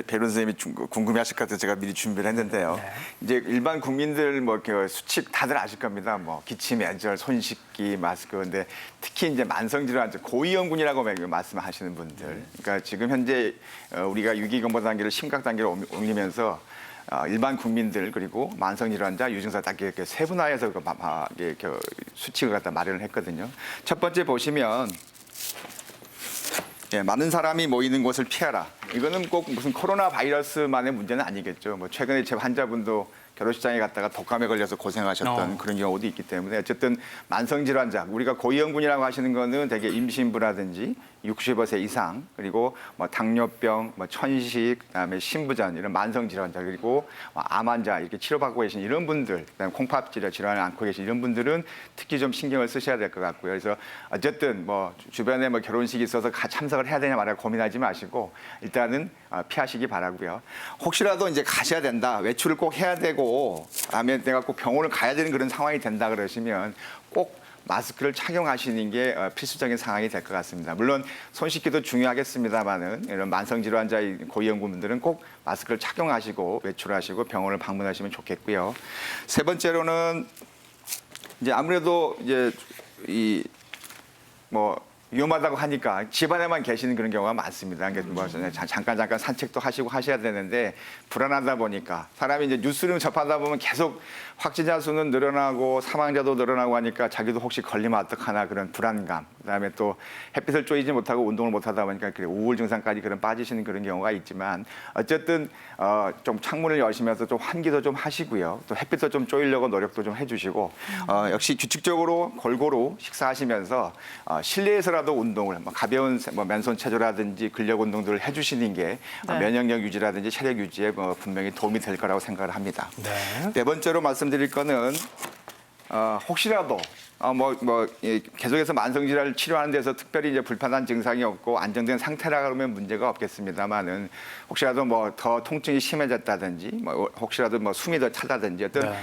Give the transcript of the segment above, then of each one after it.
배론 선생님이 궁금해하실 것 같아서 제가 미리 준비를 했는데요. 네. 이제 일반 국민들 뭐 이렇게 수칙 다들 아실 겁니다. 뭐 기침, 애절, 손 씻기, 마스크. 근데 특히 이제 만성질환, 고위험군이라고 말씀하시는 분들. 그러니까 지금 현재 우리가 위기경보 단계를 심각 단계로 옮기면서 일반 국민들 그리고 만성질환자, 유증사 단계 이렇게 세분화해서 이렇게 수칙을 갖다 마련을 했거든요. 첫 번째 보시면. 예, 많은 사람이 모이는 곳을 피하라. 이거는 꼭 무슨 코로나 바이러스만의 문제는 아니겠죠. 뭐 최근에 제 환자분도 결혼식장에 갔다가 독감에 걸려서 고생하셨던 그런 경우도 있기 때문에 어쨌든 만성질환자, 우리가 고위험군이라고 하시는 거는 대개 임신부라든지 65세 이상 그리고 뭐 당뇨병, 뭐 천식, 그다음에 신부전 이런 만성질환자 그리고 암 환자 이렇게 치료받고 계신 이런 분들, 그다음에 콩팥질환 질환을 앓고 계신 이런 분들은 특히 좀 신경을 쓰셔야 될 것 같고요. 그래서 어쨌든 뭐 주변에 뭐 결혼식이 있어서 참석을 해야 되냐 말이야 고민하지 마시고 일단은 피하시기 바라고요. 혹시라도 이제 가셔야 된다, 외출을 꼭 해야 되고, 하면 내가 꼭 병원을 가야 되는 그런 상황이 된다 그러시면 꼭 마스크를 착용하시는 게 필수적인 상황이 될 것 같습니다. 물론 손 씻기도 중요하겠습니다만은 이런 만성질환자 고위험군분들은 꼭 마스크를 착용하시고 외출하시고 병원을 방문하시면 좋겠고요. 세 번째로는 이제 아무래도 이제 위험하다고 하니까 집안에만 계시는 그런 경우가 많습니다. 그러니까 뭐 잠깐 산책도 하시고 하셔야 되는데 불안하다 보니까 사람이 이제 뉴스를 접하다 보면 계속 확진자 수는 늘어나고 사망자도 늘어나고 하니까 자기도 혹시 걸리면 어떡하나 그런 불안감. 그다음에 또 햇빛을 쬐지 못하고 운동을 못하다 보니까 우울 증상까지 빠지시는 그런 경우가 있지만 어쨌든 좀 창문을 여시면서 좀 환기도 좀 하시고요. 또 햇빛도 좀 쬐려고 노력도 좀 해주시고 역시 규칙적으로 골고루 식사하시면서 실내에서라도 운동을 가벼운 맨손 체조라든지 근력 운동들을 해주시는 게 면역력 유지라든지 체력 유지에 분명히 도움이 될 거라고 생각을 합니다. 네 번째로 말씀드릴 거는 혹시라도 계속해서 만성질환을 치료하는 데서 특별히 이제 불편한 증상이 없고 안정된 상태라 그러면 문제가 없겠습니다만은 혹시라도 더 통증이 심해졌다든지 혹시라도 숨이 더 차다든지 어떤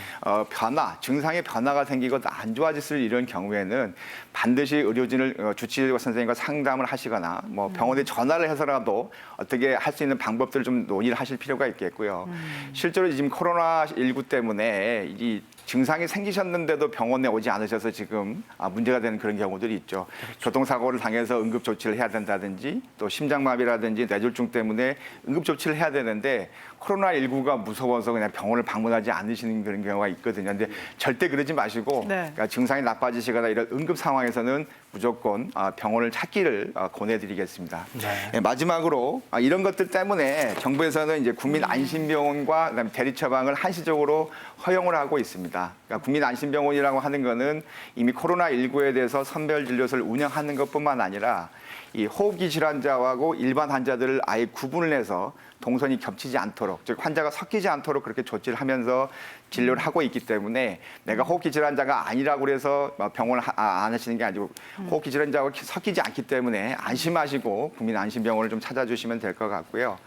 변화, 증상의 변화가 생기고 안 좋아졌을 이런 경우에는 반드시 의료진을 주치의 선생님과 상담을 하시거나 병원에 전화를 해서라도 어떻게 할 수 있는 방법들을 좀 논의를 하실 필요가 있겠고요. 실제로 지금 코로나19 때문에 이 증상이 생기셨는데도 병원에 오지 않으셔서 지금 문제가 되는 그런 경우들이 있죠. 그렇죠. 교통사고를 당해서 응급조치를 해야 된다든지 또 심장마비라든지 뇌졸중 때문에 응급조치를 해야 되는데 코로나19가 무서워서 그냥 병원을 방문하지 않으시는 그런 경우가 있거든요. 근데 절대 그러지 마시고 그러니까 증상이 나빠지시거나 이런 응급 상황에서는 무조건 병원을 찾기를 권해드리겠습니다. 네, 마지막으로 이런 것들 때문에 정부에서는 이제 국민안심병원과 그다음에 대리처방을 한시적으로 허용을 하고 있습니다. 그러니까 국민안심병원이라고 하는 거는 이미 코로나19에 대해서 선별진료소를 운영하는 것뿐만 아니라 이 호흡기 질환자하고 일반 환자들을 아예 구분을 해서 동선이 겹치지 않도록, 즉 환자가 섞이지 않도록 그렇게 조치를 하면서 진료를 하고 있기 때문에 내가 호흡기 질환자가 아니라고 해서 병원을 안 하시는 게 아니고 호흡기 질환자하고 섞이지 않기 때문에 안심하시고 국민안심병원을 좀 찾아주시면 될 것 같고요.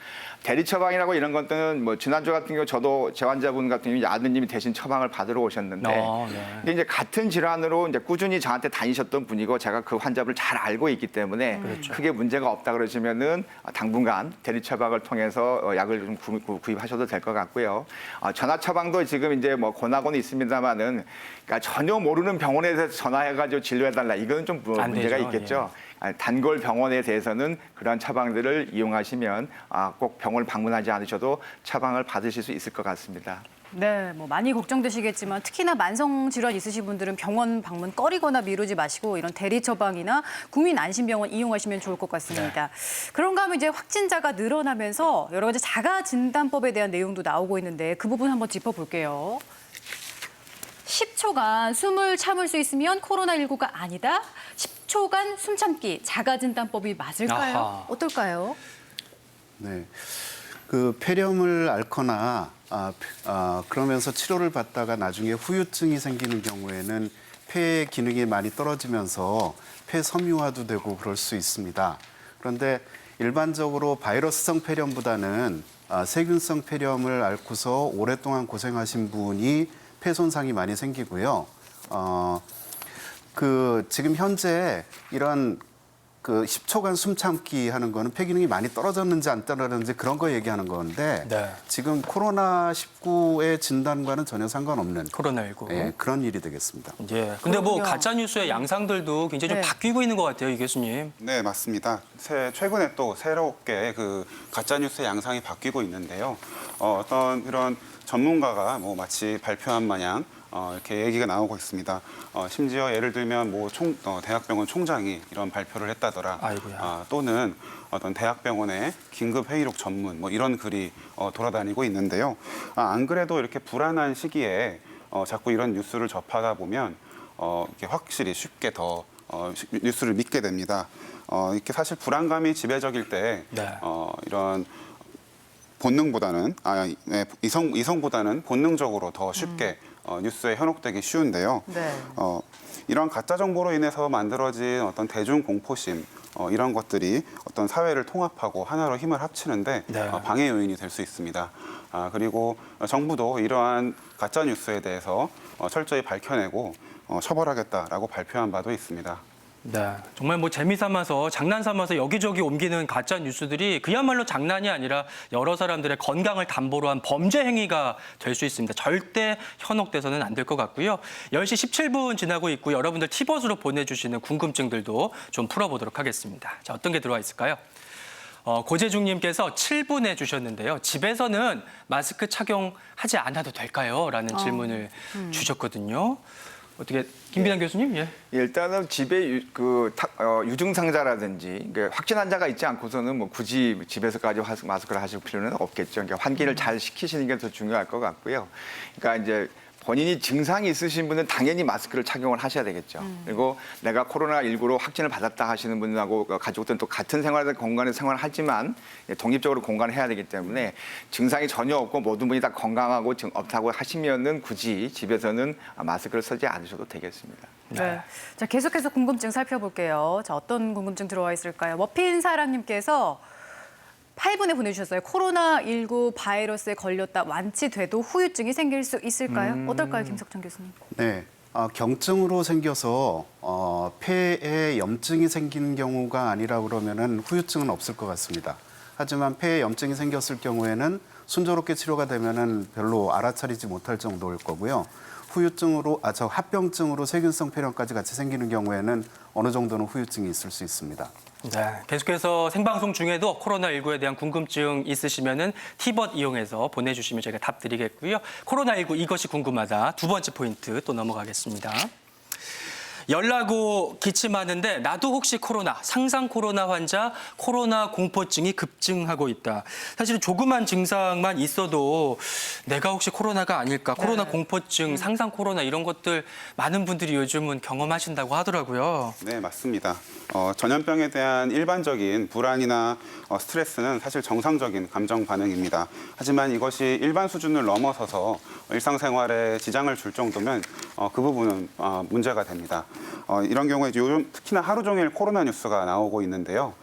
대리 처방이라고 이런 것들은 지난주 같은 경우 저도 제 환자분 같은 경우 아드님이 대신 처방을 받으러 오셨는데 근데 이제 같은 질환으로 이제 꾸준히 저한테 다니셨던 분이고 제가 그 환자분을 잘 알고 있기 때문에 크게 문제가 없다 그러시면은 당분간 대리 처방을 통해서 약을 좀 구입하셔도 될 것 같고요. 전화 처방도 지금 이제 권하고는 있습니다만은 그러니까 전혀 모르는 병원에 대해서 전화해가지고 진료해달라 이거는 좀 문제가 있겠죠. 예. 단골 병원에 대해서는 그러한 처방들을 이용하시면 꼭 병원을 방문하지 않으셔도 처방을 받으실 수 있을 것 같습니다. 네, 많이 걱정되시겠지만 특히나 만성질환 있으신 분들은 병원 방문 꺼리거나 미루지 마시고 이런 대리 처방이나 국민안심병원 이용하시면 좋을 것 같습니다. 그런가 하면 이제 확진자가 늘어나면서 여러 가지 자가진단법에 대한 내용도 나오고 있는데 그 부분 한번 짚어볼게요. 10초간 숨을 참을 수 있으면 코로나19가 아니다. 10초간 숨 참기 자가진단법이 맞을까요? 아하. 어떨까요? 네, 그 폐렴을 앓거나 그러면서 치료를 받다가 나중에 후유증이 생기는 경우에는 폐 기능이 많이 떨어지면서 폐 섬유화도 되고 그럴 수 있습니다. 그런데 일반적으로 바이러스성 폐렴보다는 세균성 폐렴을 앓고서 오랫동안 고생하신 분이 폐 손상이 많이 생기고요. 지금 현재 이런 그 10초간 숨 참기 하는 거는 폐 기능이 많이 떨어졌는지 안 떨어졌는지 그런 거 얘기하는 건데 네. 지금 코로나19의 진단과는 전혀 상관없는 코로나19. 예, 그런 일이 되겠습니다. 예. 근데 뭐 그렇군요. 가짜 뉴스의 양상들도 굉장히 좀 네. 바뀌고 있는 것 같아요, 이 교수님. 네, 맞습니다. 최근에 또 새롭게 그 가짜뉴스 양상이 바뀌고 있는데요. 어떤 이런 전문가가 뭐 마치 발표한 마냥 이렇게 얘기가 나오고 있습니다. 심지어 예를 들면 뭐 대학병원 총장이 이런 발표를 했다더라. 아이고야. 또는 어떤 대학병원의 긴급 회의록 전문 뭐 이런 글이 돌아다니고 있는데요. 안 그래도 이렇게 불안한 시기에 자꾸 이런 뉴스를 접하다 보면 이렇게 확실히 쉽게 더 뉴스를 믿게 됩니다. 이렇게 사실 불안감이 지배적일 때 네. 이런 본능보다는 이성보다는 본능적으로 더 쉽게 뉴스에 현혹되기 쉬운데요. 네. 이런 가짜 정보로 인해서 만들어진 어떤 대중 공포심 이런 것들이 어떤 사회를 통합하고 하나로 힘을 합치는데 네. 방해 요인이 될 수 있습니다. 그리고 정부도 이러한 가짜 뉴스에 대해서 철저히 밝혀내고 처벌하겠다라고 발표한 바도 있습니다. 네, 정말 뭐 재미삼아서 장난삼아서 여기저기 옮기는 가짜 뉴스들이 그야말로 장난이 아니라 여러 사람들의 건강을 담보로 한 범죄 행위가 될 수 있습니다. 절대 현혹돼서는 안 될 것 같고요. 10시 17분 지나고 있고 여러분들 티벗으로 보내주시는 궁금증들도 좀 풀어보도록 하겠습니다. 자, 어떤 게 들어와 있을까요? 고재중님께서 7분 해주셨는데요. 집에서는 마스크 착용하지 않아도 될까요? 라는 질문을 주셨거든요. 어떻게 김비단 교수님? 예. 일단은 집에 유증상자라든지 그러니까 확진 환자가 있지 않고서는 뭐 굳이 집에서까지 마스크를 하실 필요는 없겠죠. 그러니까 환기를 잘 시키시는 게 더 중요할 것 같고요. 그러니까 이제 본인이 증상이 있으신 분은 당연히 마스크를 착용을 하셔야 되겠죠. 그리고 내가 코로나19로 확진을 받았다 하시는 분하고 가족들은 또 같은 공간에서 생활하지만 독립적으로 공간을 해야 되기 때문에 증상이 전혀 없고 모든 분이 다 건강하고 없다고 하시면은 굳이 집에서는 마스크를 쓰지 않으셔도 되겠습니다. 네. 자, 계속해서 궁금증 살펴볼게요. 자, 어떤 궁금증 들어와 있을까요? 머핀 사랑님께서 8분에 보내주셨어요. 코로나19 바이러스에 걸렸다 완치돼도 후유증이 생길 수 있을까요? 어떨까요, 김석천 교수님? 네, 경증으로 생겨서 폐에 염증이 생기는 경우가 아니라 그러면은 후유증은 없을 것 같습니다. 하지만 폐에 염증이 생겼을 경우에는 순조롭게 치료가 되면은 별로 알아차리지 못할 정도일 거고요. 후유증으로 합병증으로 세균성 폐렴까지 같이 생기는 경우에는 어느 정도는 후유증이 있을 수 있습니다. 네, 계속해서 생방송 중에도 코로나19에 대한 궁금증 있으시면은 티벗 이용해서 보내주시면 저희가 답 드리겠고요. 코로나19 이것이 궁금하다 두 번째 포인트 또 넘어가겠습니다. 열나고 기침하는데 나도 혹시 코로나, 상상 코로나 환자, 코로나 공포증이 급증하고 있다. 사실은 조그만 증상만 있어도 내가 혹시 코로나가 아닐까, 코로나 공포증, 상상 코로나 이런 것들 많은 분들이 요즘은 경험하신다고 하더라고요. 네, 맞습니다. 전염병에 대한 일반적인 불안이나 스트레스는 사실 정상적인 감정 반응입니다. 하지만 이것이 일반 수준을 넘어서서 일상생활에 지장을 줄 정도면 그 부분은 문제가 됩니다. 이런 경우에 요즘 특히나 하루 종일 코로나 뉴스가 나오고 있는데요.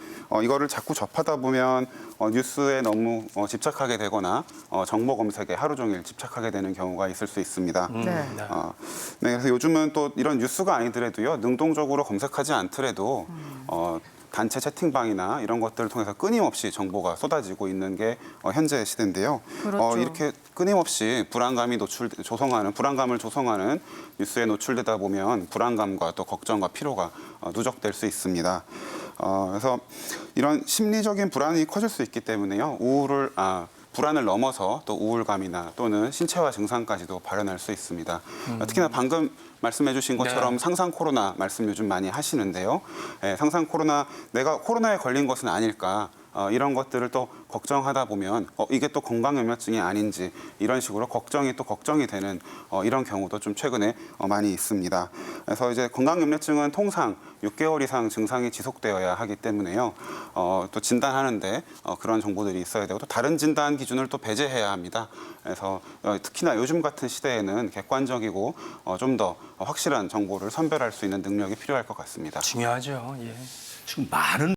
이거를 자꾸 접하다 보면 뉴스에 너무 집착하게 되거나 정보 검색에 하루 종일 집착하게 되는 경우가 있을 수 있습니다. 네. 네, 그래서 요즘은 또 이런 뉴스가 아니더라도요, 능동적으로 검색하지 않더라도 단체 채팅방이나 이런 것들을 통해서 끊임없이 정보가 쏟아지고 있는 게 현재 시대인데요. 그렇죠. 이렇게 끊임없이 불안감을 조성하는 뉴스에 노출되다 보면 불안감과 또 걱정과 피로가 누적될 수 있습니다. 그래서 이런 심리적인 불안이 커질 수 있기 때문에요. 불안을 넘어서 또 우울감이나 또는 신체화 증상까지도 발현할 수 있습니다. 특히나 방금 말씀해 주신 것처럼 네. 상상 코로나 말씀 요즘 많이 하시는데요. 상상 코로나, 내가 코로나에 걸린 것은 아닐까, 이런 것들을 또 걱정하다 보면 이게 또 건강염려증이 아닌지 이런 식으로 걱정이 되는 이런 경우도 좀 최근에 많이 있습니다. 그래서 이제 건강염려증은 통상 6개월 이상 증상이 지속되어야 하기 때문에요. 또 진단하는데 그런 정보들이 있어야 되고 또 다른 진단 기준을 또 배제해야 합니다. 그래서 특히나 요즘 같은 시대에는 객관적이고 좀 더 확실한 정보를 선별할 수 있는 능력이 필요할 것 같습니다. 중요하죠. 예. 지금 많은